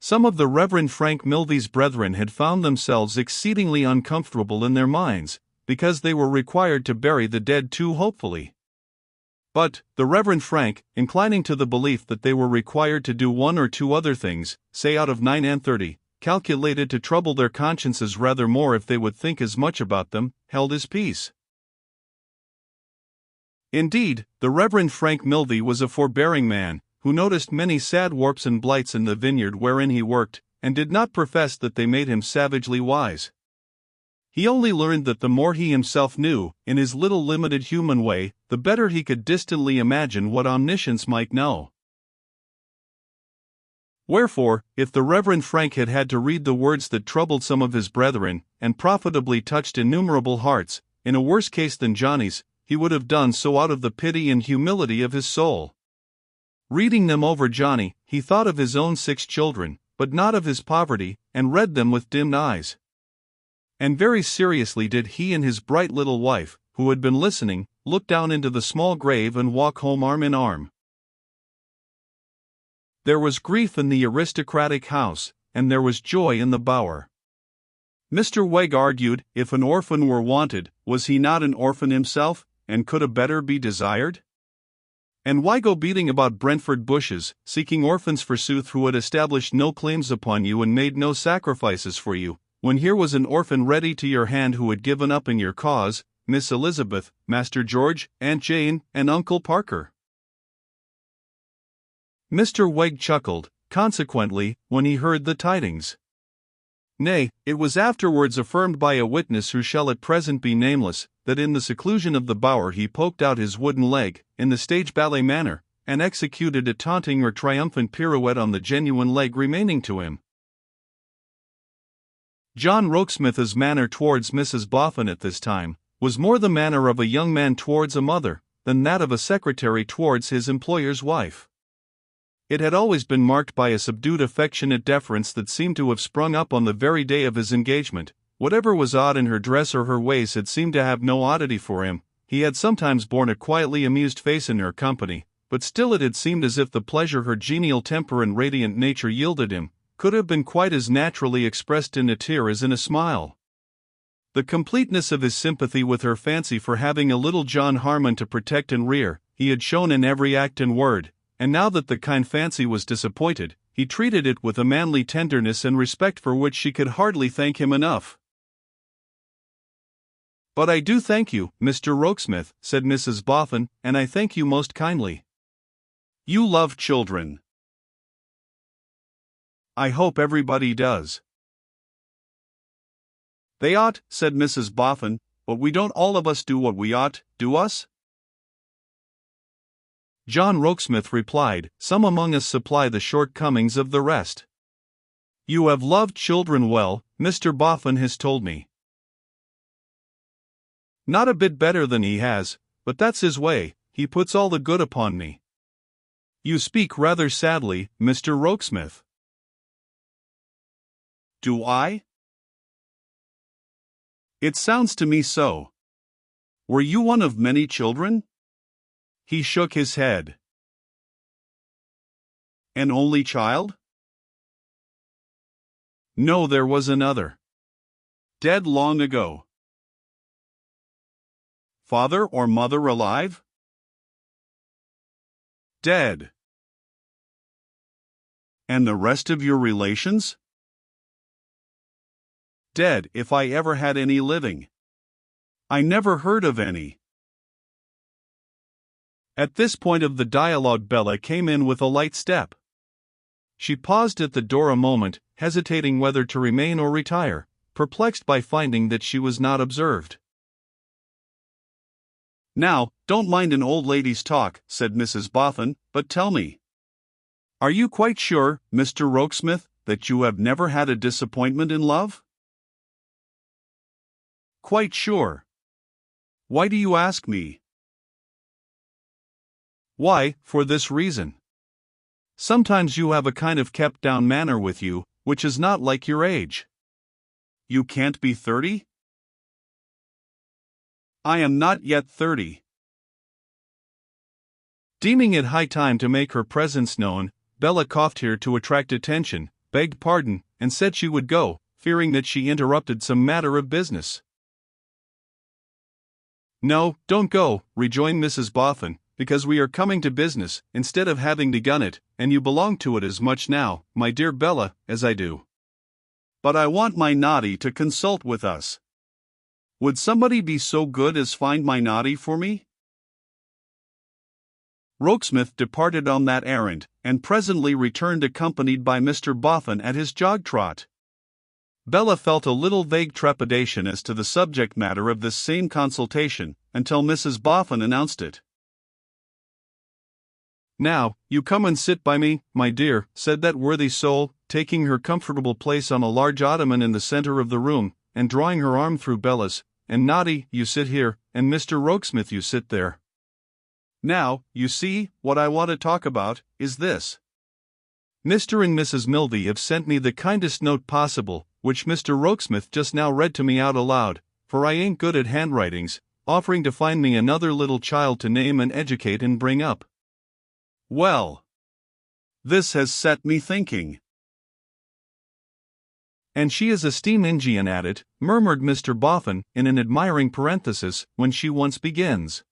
Some of the Reverend Frank Milthy's brethren had found themselves exceedingly uncomfortable in their minds, because they were required to bury the dead too hopefully. But the Reverend Frank, inclining to the belief that they were required to do one or two other things, say out of 9 and 30, calculated to trouble their consciences rather more if they would think as much about them, held his peace. Indeed, the Reverend Frank Milthy was a forbearing man, who noticed many sad warps and blights in the vineyard wherein he worked, and did not profess that they made him savagely wise. He only learned that the more he himself knew, in his little limited human way, the better he could distantly imagine what omniscience might know. Wherefore, if the Reverend Frank had had to read the words that troubled some of his brethren, and profitably touched innumerable hearts, in a worse case than Johnny's, he would have done so out of the pity and humility of his soul. Reading them over Johnny, he thought of his own 6 children, but not of his poverty, and read them with dimmed eyes. And very seriously did he and his bright little wife, who had been listening, look down into the small grave and walk home arm in arm. There was grief in the aristocratic house, and there was joy in the bower. Mr. Wegg argued, if an orphan were wanted, was he not an orphan himself, and could a better be desired? And why go beating about Brentford bushes, seeking orphans forsooth who had established no claims upon you and made no sacrifices for you, when here was an orphan ready to your hand who had given up in your cause, Miss Elizabeth, Master George, Aunt Jane, and Uncle Parker? Mr. Wegg chuckled, consequently, when he heard the tidings. Nay, it was afterwards affirmed by a witness who shall at present be nameless, that in the seclusion of the bower he poked out his wooden leg, in the stage ballet manner, and executed a taunting or triumphant pirouette on the genuine leg remaining to him. John Rokesmith's manner towards Mrs. Boffin at this time was more the manner of a young man towards a mother, than that of a secretary towards his employer's wife. It had always been marked by a subdued affectionate deference that seemed to have sprung up on the very day of his engagement. Whatever was odd in her dress or her ways had seemed to have no oddity for him. He had sometimes borne a quietly amused face in her company, but still it had seemed as if the pleasure her genial temper and radiant nature yielded him could have been quite as naturally expressed in a tear as in a smile. The completeness of his sympathy with her fancy for having a little John Harmon to protect and rear, he had shown in every act and word, and now that the kind fancy was disappointed, he treated it with a manly tenderness and respect for which she could hardly thank him enough. "But I do thank you, Mr. Rokesmith," said Mrs. Boffin, "and I thank you most kindly. You love children." "I hope everybody does." "They ought," said Mrs. Boffin, "but we don't all of us do what we ought, do us?" John Rokesmith replied, "Some among us supply the shortcomings of the rest. You have loved children well, Mr. Boffin has told me." "Not a bit better than he has, but that's his way, he puts all the good upon me." "You speak rather sadly, Mr. Rokesmith." "Do I? It sounds to me so. Were you one of many children?" He shook his head. "An only child?" "No, there was another. Dead long ago." "Father or mother alive?" "Dead." "And the rest of your relations?" "Dead, if I ever had any living. I never heard of any." At this point of the dialogue Bella came in with a light step. She paused at the door a moment, hesitating whether to remain or retire, perplexed by finding that she was not observed. "Now, don't mind an old lady's talk," said Mrs. Boffin, "but tell me. Are you quite sure, Mr. Rokesmith, that you have never had a disappointment in love?" "Quite sure. Why do you ask me?" "Why, for this reason. Sometimes you have a kind of kept-down manner with you, which is not like your age." "You can't be 30? "I am not yet 30. Deeming it high time to make her presence known, Bella coughed here to attract attention, begged pardon, and said she would go, fearing that she interrupted some matter of business. "No, don't go," rejoined Mrs. Boffin, "because we are coming to business, instead of having begun it, and you belong to it as much now, my dear Bella, as I do. But I want my Noddy to consult with us. Would somebody be so good as find my Noddy for me?" Rokesmith departed on that errand, and presently returned accompanied by Mr. Boffin at his jog-trot. Bella felt a little vague trepidation as to the subject matter of this same consultation, until Mrs. Boffin announced it. "Now, you come and sit by me, my dear," said that worthy soul, taking her comfortable place on a large ottoman in the center of the room, and drawing her arm through Bella's. "And Noddy, you sit here, and Mr. Rokesmith, you sit there. Now, you see, what I want to talk about is this. Mr. and Mrs. Milby have sent me the kindest note possible, which Mr. Rokesmith just now read to me out aloud, for I ain't good at handwritings, offering to find me another little child to name and educate and bring up. Well, this has set me thinking." "And she is a steam engine at it," murmured Mr. Boffin in an admiring parenthesis, "when she once begins.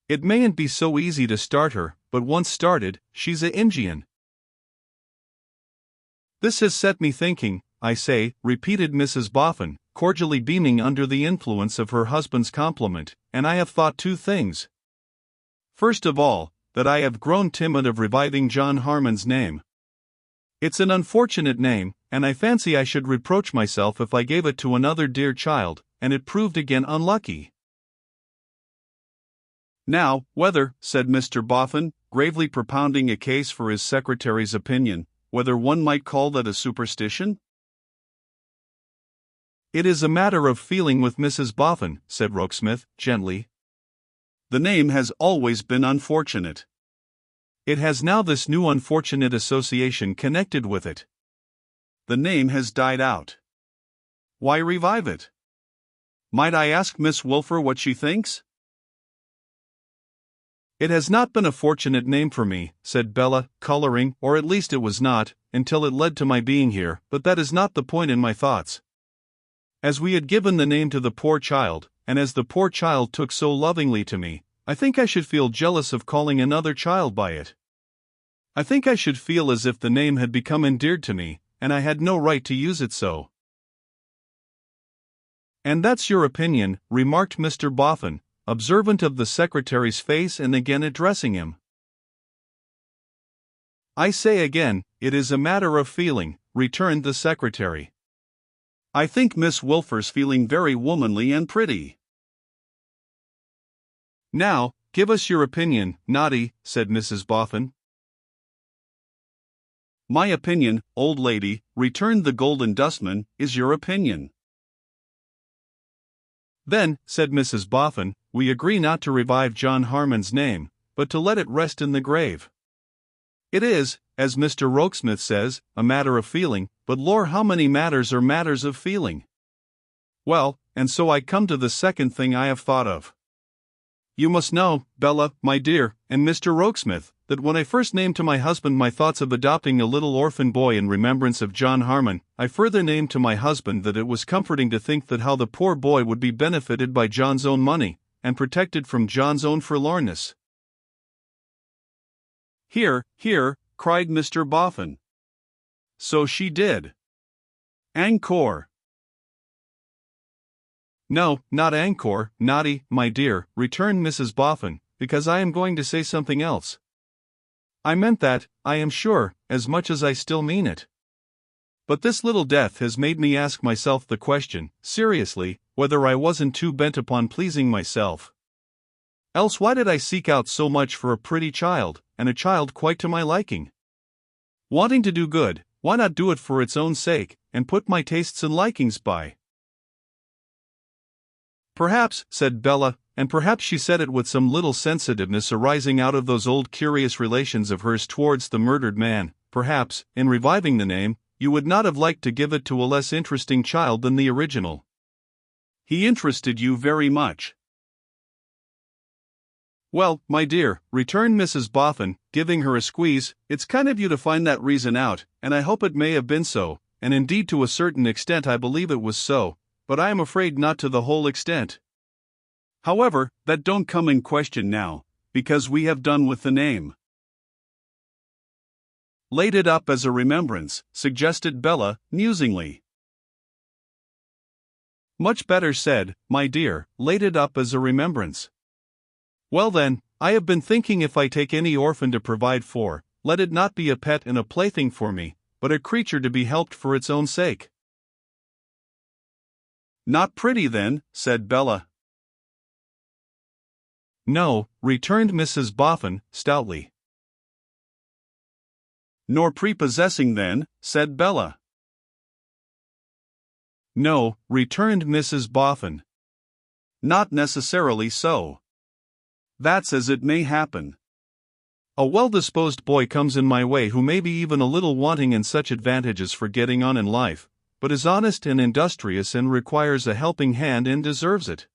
It mayn't be so easy to start her, but once started, she's a Indian." "This has set me thinking, I say," repeated Mrs. Boffin, cordially beaming under the influence of her husband's compliment, "and I have thought two things. First of all, that I have grown timid of reviving John Harmon's name. It's an unfortunate name, and I fancy I should reproach myself if I gave it to another dear child, and it proved again unlucky." "Now, whether," said Mr. Boffin, gravely propounding a case for his secretary's opinion, "whether one might call that a superstition?" "It is a matter of feeling with Mrs. Boffin," said Rokesmith, gently. "The name has always been unfortunate. It has now this new unfortunate association connected with it. The name has died out. Why revive it? Might I ask Miss Wilfer what she thinks?" "It has not been a fortunate name for me," said Bella, coloring, "or at least it was not, until it led to my being here, but that is not the point in my thoughts. As we had given the name to the poor child, and as the poor child took so lovingly to me, I think I should feel jealous of calling another child by it. I think I should feel as if the name had become endeared to me, and I had no right to use it so." "And that's your opinion," remarked Mr. Boffin, observant of the secretary's face and again addressing him. "I say again, it is a matter of feeling," returned the secretary. "I think Miss Wilfer's feeling very womanly and pretty." "Now, give us your opinion, Noddy," said Mrs. Boffin. "My opinion, old lady," returned the Golden Dustman, "is your opinion." "Then," said Mrs. Boffin, "we agree not to revive John Harmon's name, but to let it rest in the grave. It is, as Mr. Rokesmith says, a matter of feeling, but lor, how many matters are matters of feeling? Well, and so I come to the second thing I have thought of. You must know, Bella, my dear, and Mr. Rokesmith, that when I first named to my husband my thoughts of adopting a little orphan boy in remembrance of John Harmon, I further named to my husband that it was comforting to think that how the poor boy would be benefited by John's own money, and protected from John's own forlornness." "Hear, hear," cried Mr. Boffin. "So she did. Encore." "No, not encore, Noddy, my dear," returned Mrs. Boffin, "because I am going to say something else. I meant that, I am sure, as much as I still mean it. But this little death has made me ask myself the question, seriously, whether I wasn't too bent upon pleasing myself. Else why did I seek out so much for a pretty child, and a child quite to my liking? Wanting to do good, why not do it for its own sake, and put my tastes and likings by?" "Perhaps," said Bella, and perhaps she said it with some little sensitiveness arising out of those old curious relations of hers towards the murdered man, "perhaps, in reviving the name, you would not have liked to give it to a less interesting child than the original. He interested you very much." Well, my dear, returned Mrs. Boffin, giving her a squeeze, it's kind of you to find that reason out, and I hope it may have been so, and indeed to a certain extent I believe it was so, but I am afraid not to the whole extent. However, that don't come in question now, because we have done with the name. Laid it up as a remembrance, suggested Bella, musingly. Much better said, my dear, laid it up as a remembrance. Well then, I have been thinking if I take any orphan to provide for, let it not be a pet and a plaything for me, but a creature to be helped for its own sake. Not pretty then, said Bella. No, returned Mrs. Boffin, stoutly. Nor prepossessing then, said Bella. No, returned Mrs. Boffin. Not necessarily so. That's as it may happen. A well-disposed boy comes in my way who may be even a little wanting in such advantages for getting on in life, but is honest and industrious and requires a helping hand and deserves it.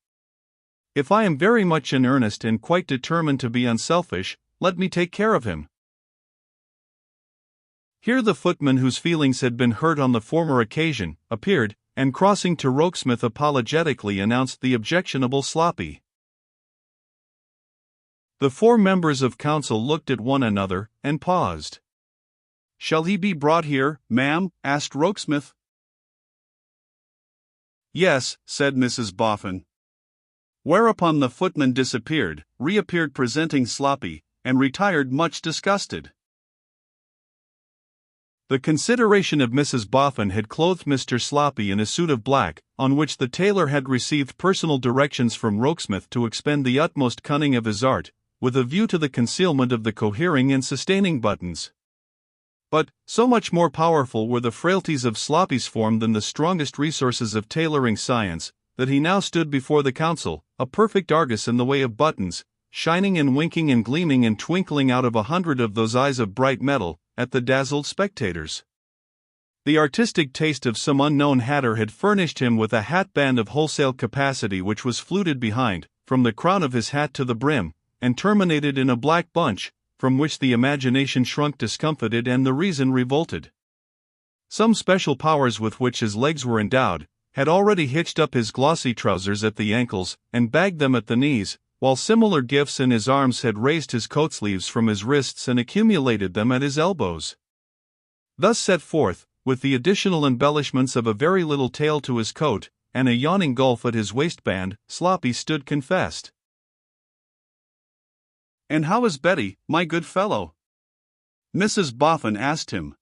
If I am very much in earnest and quite determined to be unselfish, let me take care of him. Here the footman whose feelings had been hurt on the former occasion, appeared, and crossing to Rokesmith apologetically announced the objectionable Sloppy. The four members of council looked at one another, and paused. Shall he be brought here, ma'am? Asked Rokesmith. Yes, said Mrs. Boffin. Whereupon the footman disappeared, reappeared presenting Sloppy, and retired much disgusted. The consideration of Mrs. Boffin had clothed Mr. Sloppy in a suit of black, on which the tailor had received personal directions from Rokesmith to expend the utmost cunning of his art, with a view to the concealment of the cohering and sustaining buttons. But, so much more powerful were the frailties of Sloppy's form than the strongest resources of tailoring science, that he now stood before the council, a perfect Argus in the way of buttons, shining and winking and gleaming and twinkling out of 100 of those eyes of bright metal, at the dazzled spectators. The artistic taste of some unknown hatter had furnished him with a hatband of wholesale capacity which was fluted behind, from the crown of his hat to the brim, and terminated in a black bunch, from which the imagination shrunk discomfited and the reason revolted. Some special powers with which his legs were endowed had already hitched up his glossy trousers at the ankles and bagged them at the knees, while similar gifts in his arms had raised his coat sleeves from his wrists and accumulated them at his elbows. Thus set forth, with the additional embellishments of a very little tail to his coat, and a yawning gulf at his waistband, Sloppy stood confessed. And how is Betty, my good fellow? Mrs. Boffin asked him.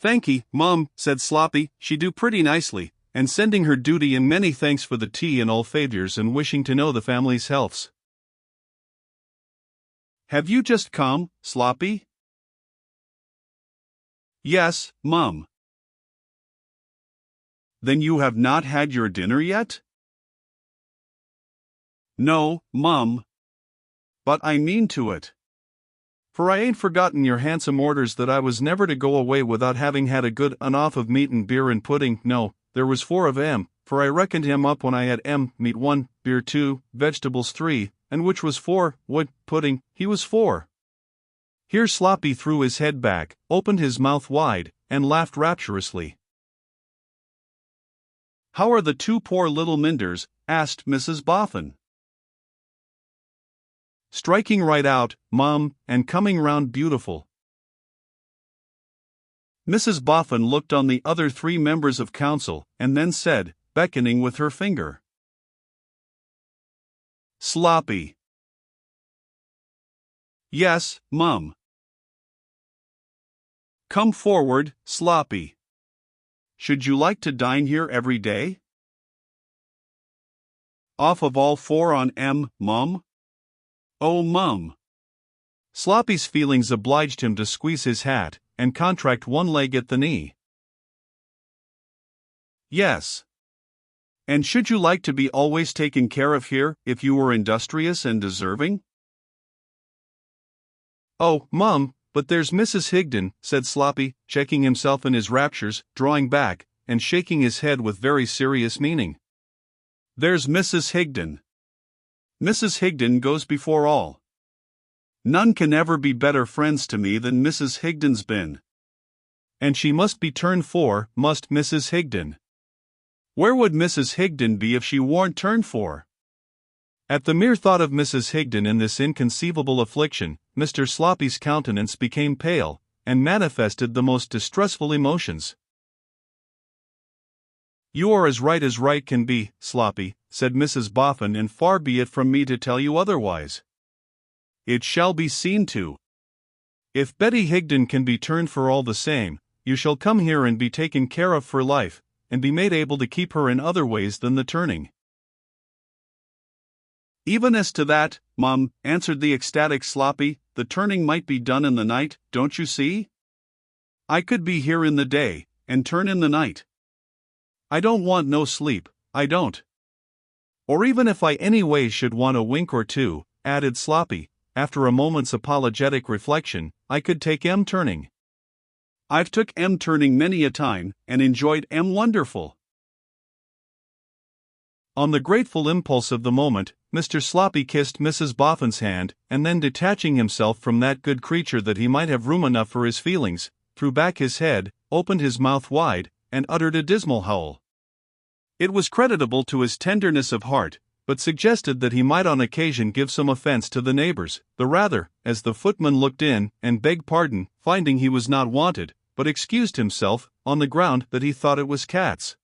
Thankee, mum, said Sloppy, she do pretty nicely, and sending her duty and many thanks for the tea and all favours and wishing to know the family's healths. Have you just come, Sloppy? Yes, mum. Then you have not had your dinner yet? No, mum. But I mean to it. For I ain't forgotten your handsome orders that I was never to go away without having had a good enough of meat and beer and pudding. No, there was 4 of 'em, for I reckoned him up when I had meat 1, beer 2, vegetables 3, and which was 4, pudding, he was 4. Here Sloppy threw his head back, opened his mouth wide, and laughed rapturously. How are the 2 poor little minders? Asked Mrs. Boffin. Striking right out, mum, and coming round beautiful. Mrs. Boffin looked on the other 3 members of council, and then said, beckoning with her finger. Sloppy. Yes, mum. Come forward, Sloppy. Should you like to dine here every day? Off of all 4 on mum? Oh, mum. Sloppy's feelings obliged him to squeeze his hat, and contract one leg at the knee. Yes. And should you like to be always taken care of here, if you were industrious and deserving? Oh, mum, but there's Mrs. Higden, said Sloppy, checking himself in his raptures, drawing back, and shaking his head with very serious meaning. There's Mrs. Higden. Mrs. Higden goes before all. None can ever be better friends to me than Mrs. Higden's been. And she must be turned for, must Mrs. Higden. Where would Mrs. Higden be if she warn't turned for? At the mere thought of Mrs. Higden in this inconceivable affliction, Mr. Sloppy's countenance became pale, and manifested the most distressful emotions. "You are as right can be, Sloppy," said Mrs. Boffin, "and far be it from me to tell you otherwise. It shall be seen to. If Betty Higden can be turned for all the same, you shall come here and be taken care of for life, and be made able to keep her in other ways than the turning." "Even as to that, Mum," answered the ecstatic Sloppy, "the turning might be done in the night, don't you see? I could be here in the day, and turn in the night. I don't want no sleep, I don't. Or even if I any way should want a wink or two," added Sloppy, after a moment's apologetic reflection, "I could take turning. I've took turning many a time, and enjoyed wonderful." On the grateful impulse of the moment, Mr. Sloppy kissed Mrs. Boffin's hand, and then detaching himself from that good creature that he might have room enough for his feelings, threw back his head, opened his mouth wide, and uttered a dismal howl. It was creditable to his tenderness of heart, but suggested that he might on occasion give some offense to the neighbors, the rather, as the footman looked in, and begged pardon, finding he was not wanted, but excused himself, on the ground that he thought it was cats.